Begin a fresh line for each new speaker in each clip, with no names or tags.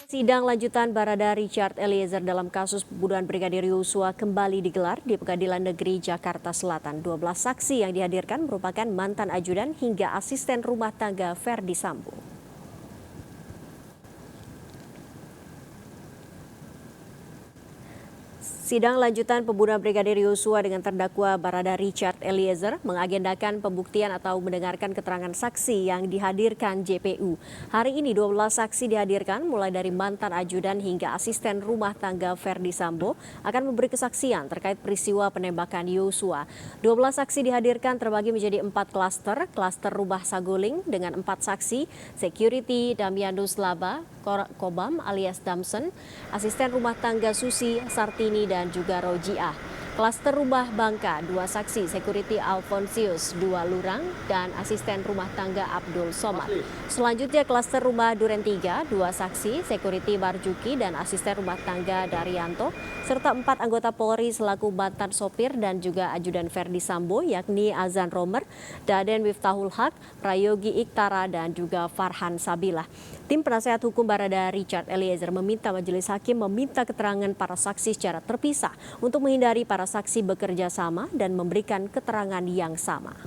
Sidang lanjutan Barada Richard Eliezer dalam kasus pembunuhan Brigadir Yosua kembali digelar di Pengadilan Negeri Jakarta Selatan. 12 saksi yang dihadirkan merupakan mantan ajudan hingga asisten rumah tangga Verdi Sambo. Sidang lanjutan pembunuhan Brigadir Yosua dengan terdakwa Barada Richard Eliezer mengagendakan pembuktian atau mendengarkan keterangan saksi yang dihadirkan JPU. Hari ini 12 saksi dihadirkan mulai dari mantan ajudan hingga asisten rumah tangga Verdi Sambo akan memberi kesaksian terkait peristiwa penembakan Yosua. 12 saksi dihadirkan terbagi menjadi 4 klaster, klaster rumah Saguling dengan 4 saksi, security Damianus Laba, Kobam alias Damson, asisten rumah tangga Susi Sartini dan juga Rojiah. Klaster rumah Bangka, 2 saksi, security Alfonsius, 2 lurang, dan asisten rumah tangga Abdul Somad. Selanjutnya klaster rumah Duren 3, 2 saksi, security Marjuki dan asisten rumah tangga Daryanto, serta 4 anggota Polri selaku mantan sopir dan juga ajudan Verdi Sambo, yakni Azan Romer, Daden Miftahul Haq, Prayogi Iktara, dan juga Farhan Sabilah. Tim penasehat hukum Barada Richard Eliezer meminta majelis hakim meminta keterangan para saksi secara terpisah untuk menghindari para saksi bekerja sama dan memberikan keterangan yang sama.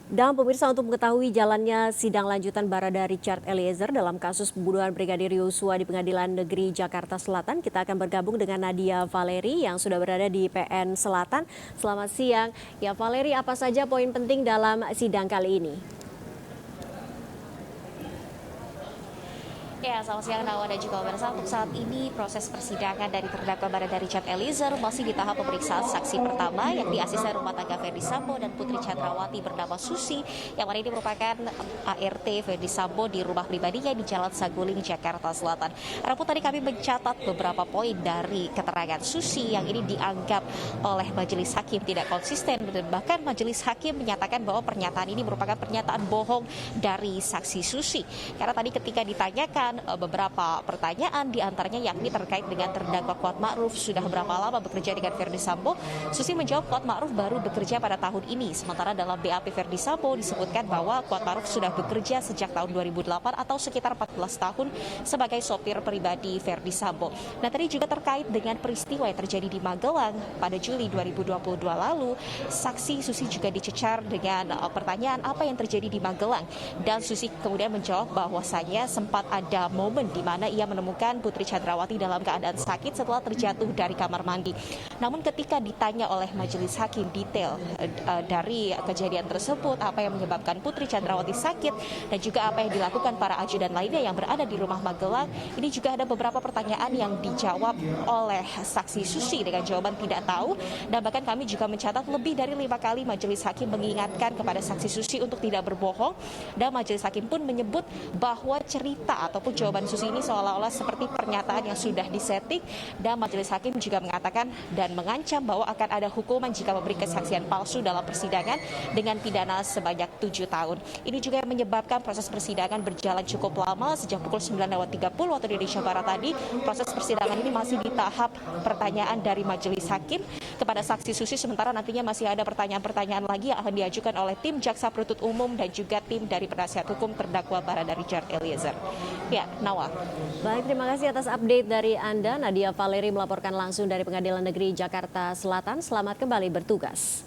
Dan pemirsa, untuk mengetahui jalannya sidang lanjutan Barada Richard Eliezer dalam kasus pembunuhan Brigadir Yosua di Pengadilan Negeri Jakarta Selatan, kita akan bergabung dengan Nadia Valeri yang sudah berada di PN Selatan. Selamat siang. Ya Valeri, apa saja poin penting dalam sidang kali ini?
Ya, selamat siang Nawa dan juga pemirsa. Untuk saat ini proses persidangan dari terdakwa Barada Richard Eliezer masih di tahap pemeriksaan saksi pertama, yakni asisten rumah tangga Verdi Sambo dan Putri Chandrawati bernama Susi, yang hari ini merupakan ART Verdi Sambo di rumah pribadinya di Jalan Saguling, Jakarta Selatan. Rabu tadi kami mencatat beberapa poin dari keterangan Susi yang ini dianggap oleh majelis hakim tidak konsisten, dan bahkan majelis hakim menyatakan bahwa pernyataan ini merupakan pernyataan bohong dari saksi Susi. Karena tadi ketika ditanyakan beberapa pertanyaan, diantaranya yakni terkait dengan terdakwa Kuat Ma'ruf sudah berapa lama bekerja dengan Verdi Sambo, Susi menjawab Kuat Ma'ruf baru bekerja pada tahun ini. Sementara dalam BAP Verdi Sambo disebutkan bahwa Kuat Ma'ruf sudah bekerja sejak tahun 2008 atau sekitar 14 tahun sebagai sopir pribadi Verdi Sambo. Nah, tadi juga terkait dengan peristiwa yang terjadi di Magelang pada Juli 2022 lalu, saksi Susi juga dicecar dengan pertanyaan apa yang terjadi di Magelang, dan Susi kemudian menjawab bahwasanya sempat ada momen di mana ia menemukan Putri Chandrawati dalam keadaan sakit setelah terjatuh dari kamar mandi. Namun ketika ditanya oleh majelis hakim detail dari kejadian tersebut, apa yang menyebabkan Putri Chandrawati sakit dan juga apa yang dilakukan para ajudan lainnya yang berada di rumah Magelang, ini juga ada beberapa pertanyaan yang dijawab oleh saksi Susi dengan jawaban tidak tahu, dan bahkan kami juga mencatat lebih dari 5 kali majelis hakim mengingatkan kepada saksi Susi untuk tidak berbohong, dan majelis hakim pun menyebut bahwa cerita ataupun jawaban Susi ini seolah-olah seperti pernyataan yang sudah disetting, dan majelis hakim juga mengatakan dan mengancam bahwa akan ada hukuman jika memberi kesaksian palsu dalam persidangan dengan pidana sebanyak 7 tahun. Ini juga yang menyebabkan proses persidangan berjalan cukup lama sejak pukul 9.30 waktu Indonesia Barat tadi. Proses persidangan ini masih di tahap pertanyaan dari majelis hakim kepada saksi Susi, sementara nantinya masih ada pertanyaan-pertanyaan lagi yang akan diajukan oleh tim jaksa penuntut umum dan juga tim dari penasihat hukum terdakwa Barada Richard Eliezer. Ya, Nawa.
Baik, terima kasih atas update dari Anda. Nadia Valeri melaporkan langsung dari Pengadilan Negeri Jakarta Selatan. Selamat kembali bertugas.